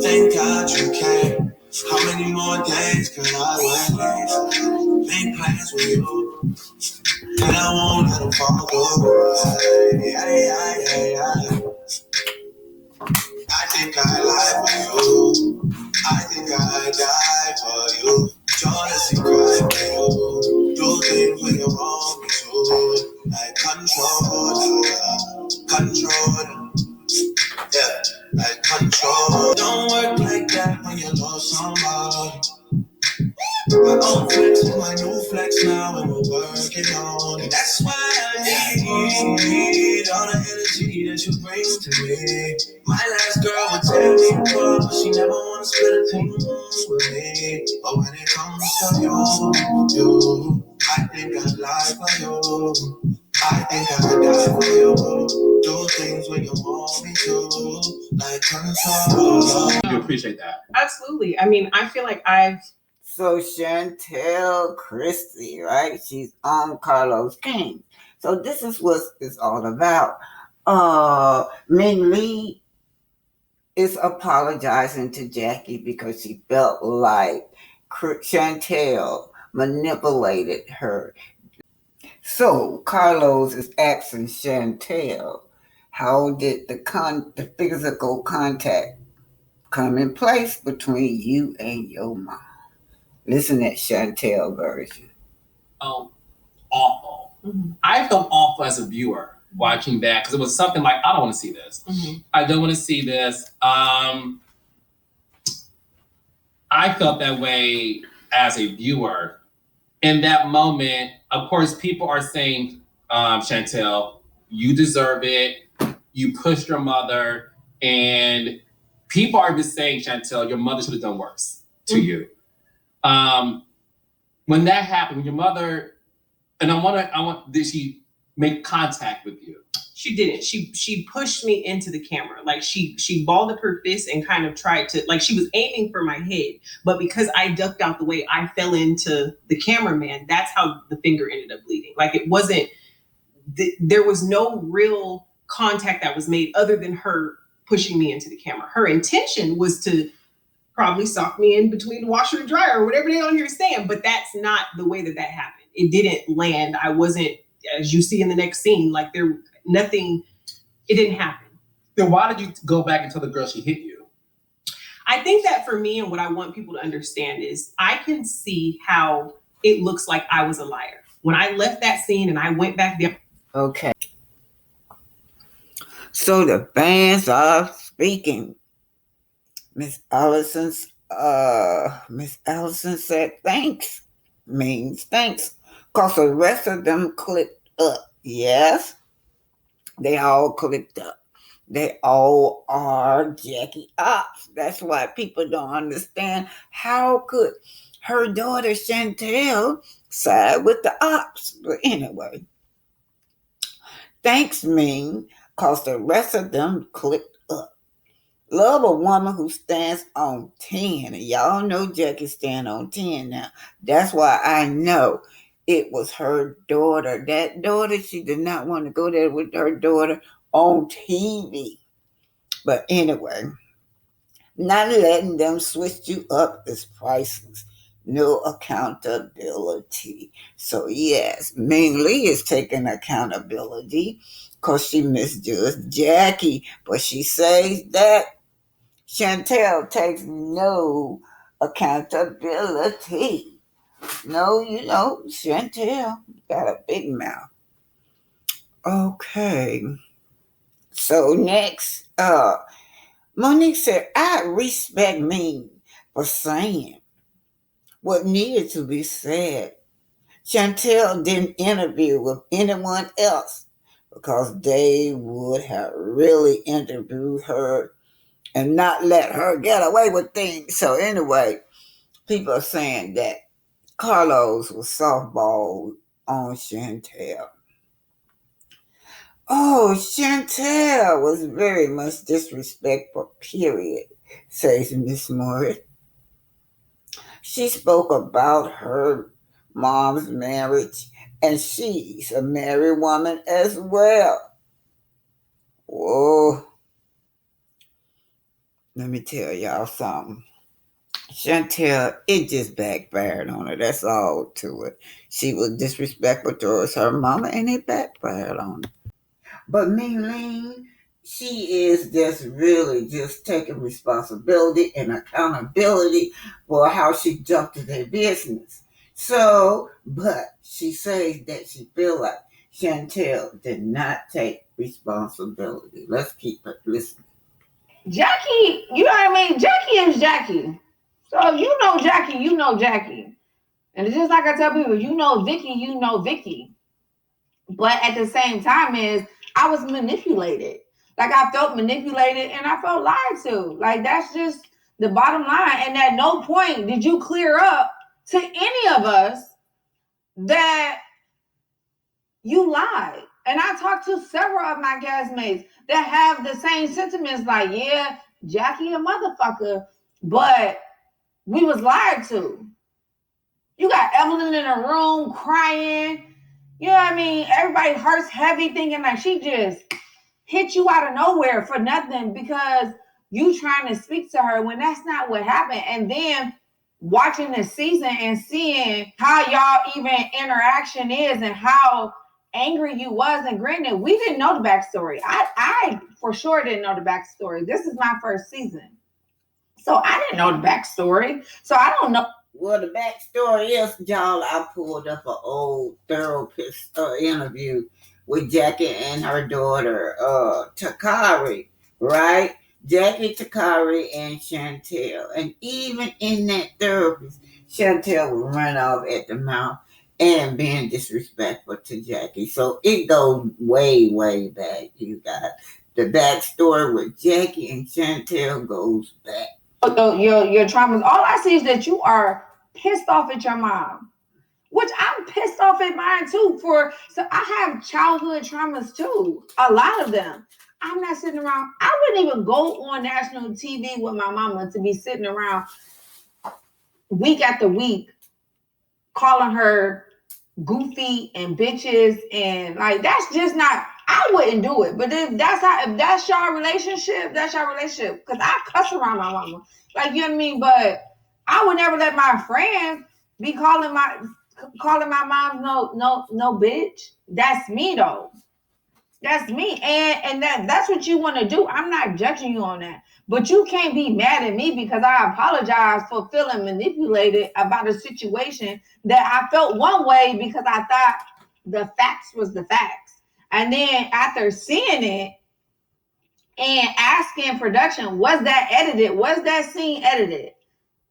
Thank God you came. How many more days could I wait? Make plans with you, and I won't let them fall through. Yeah. I think I lie for you. I think I die for you. Jealousy cry for you. Do things when you want me to. Like control. Yeah, like control. Don't work like that when you love somebody. My old flex is my new flex now, and we're working on it. That's why I need all the energy that you bring to me. My last girl would tear me apart, but she never wanna split a thing with me. But when it comes to you, I think I'd lie for you. I think I'd die for you. Do things when you want me to, like control. I appreciate that. Absolutely. I mean, I feel like So Chantil Christie, right? She's on Carlos King. So this is what it's all about. Min Lee is apologizing to Jackie because she felt like Chantil manipulated her. So Carlos is asking Chantil, how did the physical contact come in place between you and your mom? Listen at Chantil version. Awful. Mm-hmm. I felt awful as a viewer watching that because it was something like, I don't want to see this. Mm-hmm. I don't want to see this. I felt that way as a viewer. In that moment, of course, people are saying, Chantil, you deserve it. You pushed your mother. And people are just saying, Chantil, your mother should have done worse to you. When that happened, your mother, and did she make contact with you? She didn't. She pushed me into the camera. Like she balled up her fist and kind of tried to, like she was aiming for my head. But because I ducked out the way, I fell into the cameraman. That's how the finger ended up bleeding. Like it wasn't, there was no real contact that was made other than her pushing me into the camera. Her intention was to probably sock me in between the washer and dryer or whatever they on here saying, but that's not the way that happened. It didn't land. I wasn't, as you see in the next scene, like nothing, it didn't happen. Then why did you go back and tell the girl she hit you? I think that for me, and what I want people to understand is I can see how it looks like I was a liar. When I left that scene and I went back there. Okay. So the fans are speaking. Miss Allison said thanks means thanks. Because the rest of them clicked up. Yes, they all clicked up. They all are Jackie ops. That's why people don't understand how could her daughter Chantil side with the ops. But anyway, thanks mean because the rest of them clicked up. Love a woman who stands on 10. And y'all know Jackie stand on 10 now. That's why I know it was her daughter. That daughter, she did not want to go there with her daughter on TV. But anyway, not letting them switch you up is priceless. No accountability. So yes, Ming Lee is taking accountability because she misjudged Jackie. But she says that Chantil takes no accountability. No, Chantil got a big mouth. Okay. So next, Monique said, I respect me for saying what needed to be said. Chantil didn't interview with anyone else because they would have really interviewed her and not let her get away with things. So anyway, people are saying that Carlos was softball on Chantil. Oh, Chantil was very much disrespectful, period, says Miss Morris. She spoke about her mom's marriage, and she's a married woman as well. Whoa. Let me tell y'all something. Chantil, it just backfired on her. That's all to it. She was disrespectful towards her mama, and it backfired on her. But Ming, she is just really just taking responsibility and accountability for how she jumped to their business. So, but she says that she feel like Chantel did not take responsibility. Let's keep it listening. Jackie, you know what I mean? Jackie is Jackie. So if you know Jackie, you know Jackie. And it's just like I tell people, you know Vicky, you know Vicky. But at the same time is I was manipulated. Like I felt manipulated and I felt lied to. Like that's just the bottom line. And at no point did you clear up to any of us that you lied. And I talked to several of my castmates that have the same sentiments like, yeah, Jackie a motherfucker, but we was lied to. You got Evelyn in a room crying. You know what I mean? Everybody hurts heavy thinking like she just hit you out of nowhere for nothing because you trying to speak to her when that's not what happened. And then watching the season and seeing how y'all even interaction is and how angry you was. And granted, we didn't know the backstory. I for sure didn't know the backstory. This is my first season. So I didn't know the backstory. So I don't know. Well, the backstory is, y'all, I pulled up an old therapist interview with Jackie and her daughter, Takari, right? Jackie, Takari, and Chantel. And even in that therapist, Chantel would run off at the mouth and being disrespectful to Jackie. So it goes way, way back, you guys. The backstory with Jackie and Chantel goes back. Your traumas. All I see is that you are pissed off at your mom, which I'm pissed off at mine too. So I have childhood traumas too, a lot of them. I'm not sitting around. I wouldn't even go on national TV with my mama to be sitting around week after week calling her goofy and bitches and like that's just not. I wouldn't do it. But if that's your relationship, that's your relationship. Cause I cuss around my mama. Like you know what I mean? But I would never let my friends be calling my mom no bitch. That's me though. That's me. And that's what you want to do. I'm not judging you on that. But you can't be mad at me because I apologize for feeling manipulated about a situation that I felt one way because I thought the facts was the facts. And then after seeing it and asking production, was that edited? Was that scene edited?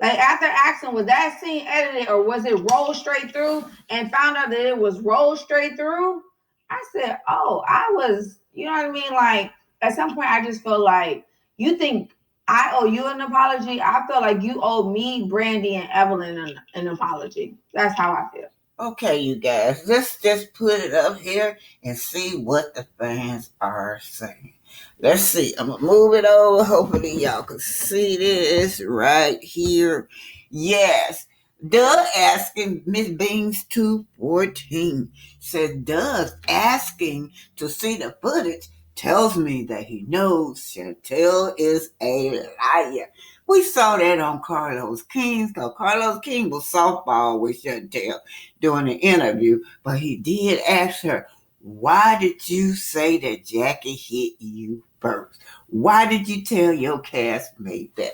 Like after asking, was that scene edited or was it rolled straight through? And found out that it was rolled straight through. I said, oh, I was, you know what I mean? Like at some point, I just feel like you think I owe you an apology. I feel like you owe me, Brandy, and Evelyn an apology. That's how I feel. Okay, you guys, let's just put it up here and see what the fans are saying. Let's see. I'm going to move it over. Hopefully, y'all can see this right here. Yes. Doug asking Miss Beans 214 said Doug asking to see the footage tells me that he knows Chantil is a liar. We saw that on Carlos King, because Carlos King was softball with Chantil during the interview, but he did ask her, why did you say that Jackie hit you first? Why did you tell your castmate that?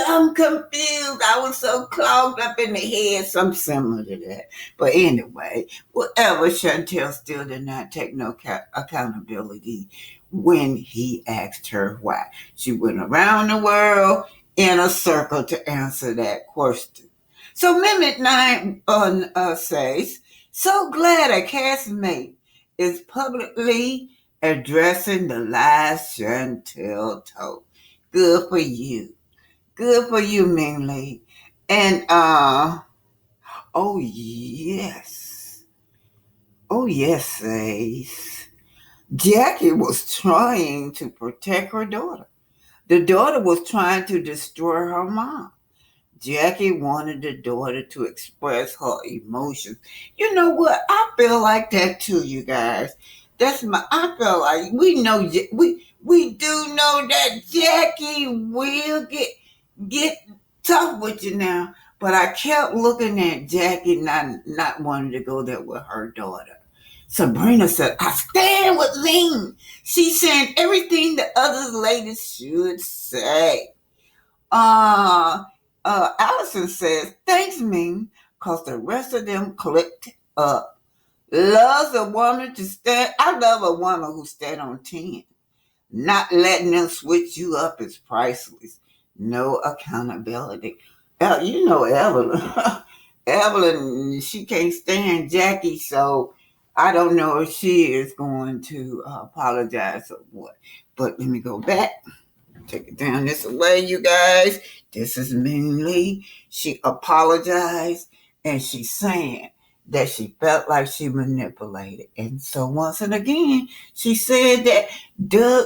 I'm confused. I was so clogged up in the head, something similar to that. But anyway, whatever, Chantel still did not take no accountability when he asked her why. She went around the world in a circle to answer that question. So Mimic 9 says, so glad a castmate is publicly addressing the lies Chantil told. Good for you. Good for you, Ming Lee. And oh yes. Oh yes, says Jackie was trying to protect her daughter. The daughter was trying to destroy her mom. Jackie wanted the daughter to express her emotions. You know what? I feel like that too, you guys. I feel like we know We do know that Jackie will get tough with you now. But I kept looking at Jackie, not wanting to go there with her daughter. Sabrina said, I stand with Lean. She's saying everything the other ladies should say. Uh, Allison says, thanks, Ming, because the rest of them clicked up. Loves a woman to stand. I love a woman who stand on 10. Not letting them switch you up is priceless. No accountability. You know Evelyn. Evelyn, she can't stand Jackie, so I don't know if she is going to apologize or what. But let me go back. Take it down this way, you guys. This is Ming Lee. She apologized and she's saying that she felt like she manipulated. And so once and again, she said that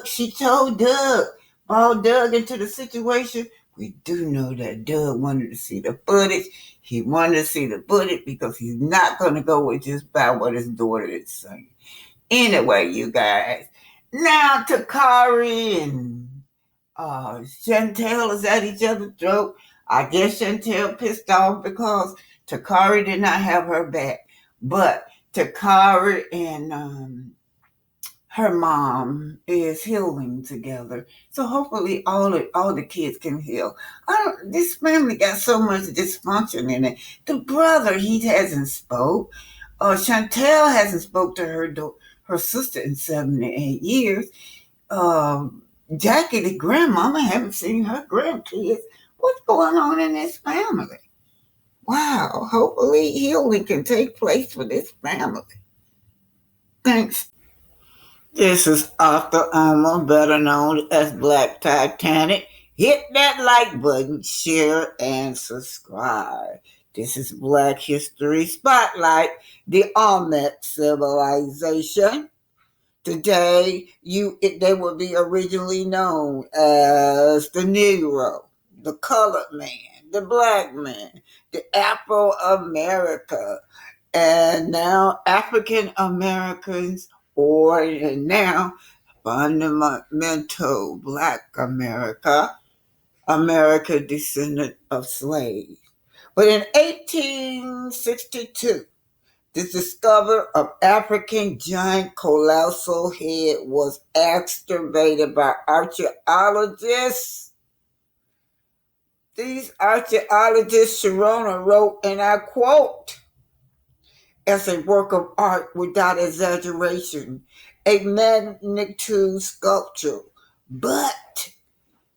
she told Doug, brought Doug into the situation. We do know that Doug wanted to see the footage. He wanted to see the footage because he's not going to go with just by what his daughter is saying. Anyway, you guys. Now Takari and Chantel is at each other's throat. I guess Chantel pissed off because Takari did not have her back. But Takari and her mom is healing together. So hopefully all the kids can heal. This family got so much dysfunction in it. The brother, he hasn't spoke. Chantel hasn't spoke to her sister in 78 years. Jackie, the grandmama, haven't seen her grandkids. What's going on in this family? Wow, hopefully healing can take place for this family. Thanks. This is Arthur Alma, better known as Black Titanic. Hit that like button, share, and subscribe. This is Black History Spotlight, the Olmec Civilization. Today, they would be originally known as the Negro, the colored man, the black man, the Afro-America, and now African Americans, or now fundamental Black America, America descendant of slaves. But in 1862, the discovery of African giant colossal head was excavated by archaeologists. These archaeologists, Sharona wrote, and I quote, as a work of art without exaggeration, a magnitude sculpture. But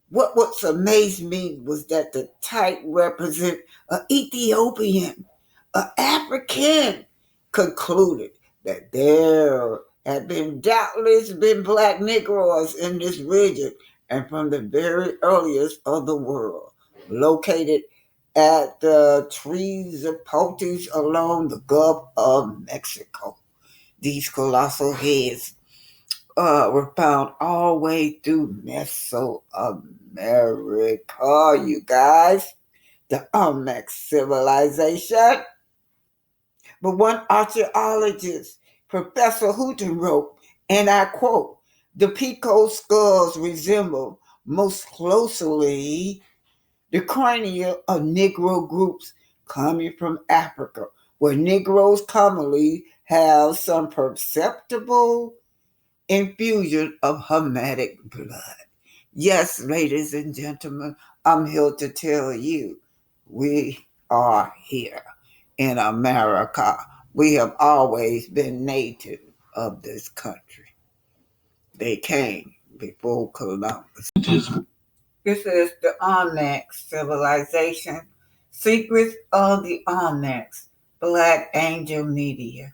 what amazed me was that the type represent an Ethiopian, an African. Concluded that there had been doubtless been black Negroes in this region and from the very earliest of the world, located at the trees of Potes along the Gulf of Mexico. These colossal heads were found all the way through Mesoamerica, you guys. The Olmec civilization. But one archaeologist, Professor Houghton, wrote, and I quote, the Pico skulls resemble most closely the crania of Negro groups coming from Africa, where Negroes commonly have some perceptible infusion of Hamitic blood. Yes, ladies and gentlemen, I'm here to tell you we are here in America. We have always been native of this country. They came before Columbus. This is the Olmec civilization. Secrets of the Olmecs. Black Angel Media.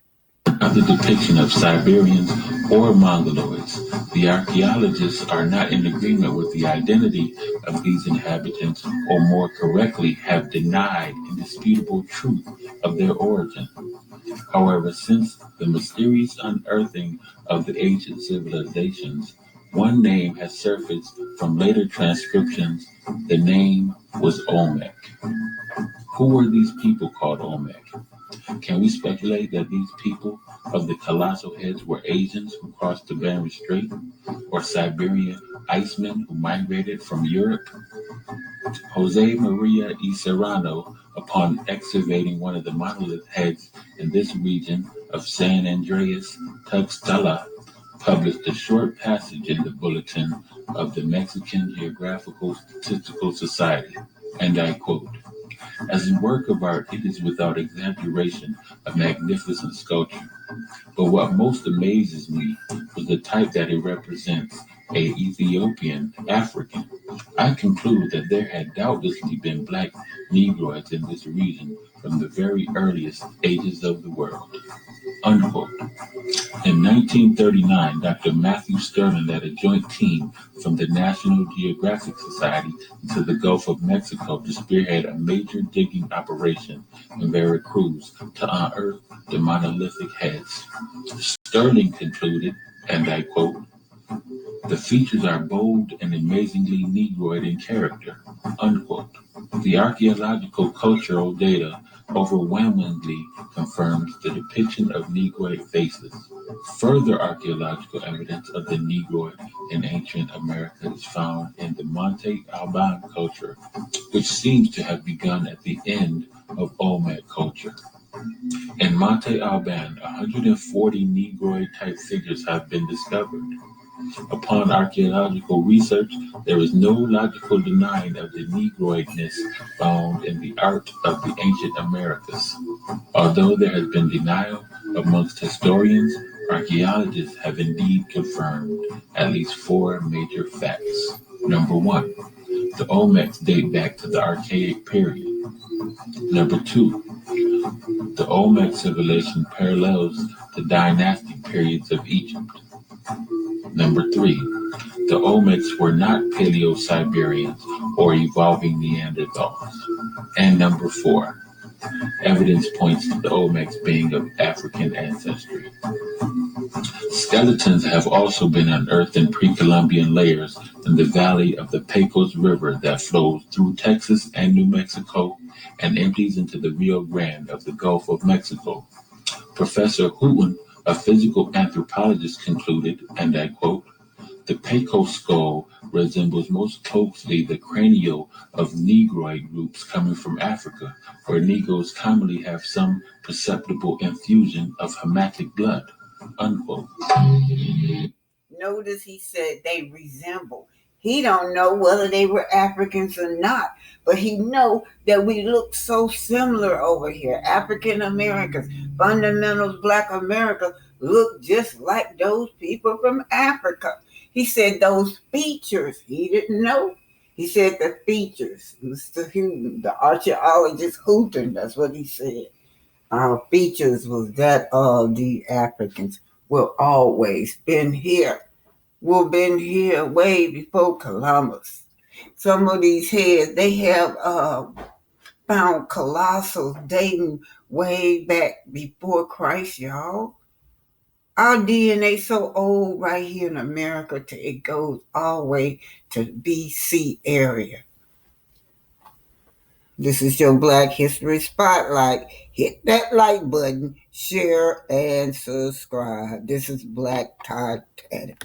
Of the depiction of Siberians or Mongoloids, the archaeologists are not in agreement with the identity of these inhabitants, or more correctly, have denied indisputable truth of their origin. However, since the mysterious unearthing of the ancient civilizations, one name has surfaced from later transcriptions. The name was Olmec. Who were these people called Olmec? Can we speculate that these people of the colossal heads were Asians who crossed the Bering Strait, or Siberian icemen who migrated from Europe? Jose Maria y Serrano, upon excavating one of the monolith heads in this region of San Andreas Tuxtla, published a short passage in the Bulletin of the Mexican Geographical Statistical Society, and I quote, "As a work of art, it is without exaggeration a magnificent sculpture. But what most amazes me was the type that it represents, a Ethiopian African. I conclude that there had doubtlessly been black Negroids in this region from the very earliest ages of the world." Unquote. In 1939, Dr. Matthew Sterling led a joint team from the National Geographic Society into the Gulf of Mexico to spearhead a major digging operation in Veracruz to unearth the monolithic heads. Sterling concluded, and I quote, "The features are bold and amazingly Negroid in character." Unquote. The archaeological cultural data overwhelmingly confirms the depiction of Negroid faces. Further archaeological evidence of the Negroid in ancient America is found in the Monte Alban culture, which seems to have begun at the end of Olmec culture. In Monte Alban, 140 Negroid-type figures have been discovered. Upon archaeological research, there is no logical denying of the Negroidness found in the art of the ancient Americas. Although there has been denial amongst historians, archaeologists have indeed confirmed at least four major facts. Number one, the Olmecs date back to the Archaic period. Number two, the Olmec civilization parallels the dynastic periods of Egypt. Number three, the Olmecs were not Paleo-Siberians or evolving Neanderthals. And number four, evidence points to the Olmecs being of African ancestry. Skeletons have also been unearthed in pre-Columbian layers in the valley of the Pecos River that flows through Texas and New Mexico and empties into the Rio Grande of the Gulf of Mexico. Professor Hooten, a physical anthropologist, concluded, and I quote, "The Pecos skull resembles most closely the cranial of Negroid groups coming from Africa, where Negroes commonly have some perceptible infusion of Hamitic blood." Unquote. Notice he said they resemble. He don't know whether they were Africans or not, but he know that we look so similar over here. African Americans, fundamentals Black America look just like those people from Africa. He said those features, he didn't know. He said the features, Mr. Houghton, the archaeologist Houghton, that's what he said. Our features was that of the Africans will always been here. We've been here way before Columbus. Some of these heads, they have found colossal dating way back before Christ, y'all. Our DNA so old right here in America, it goes all the way to BC area. This is your Black History Spotlight. Hit that like button, share, and subscribe. This is Black Todd Teddy.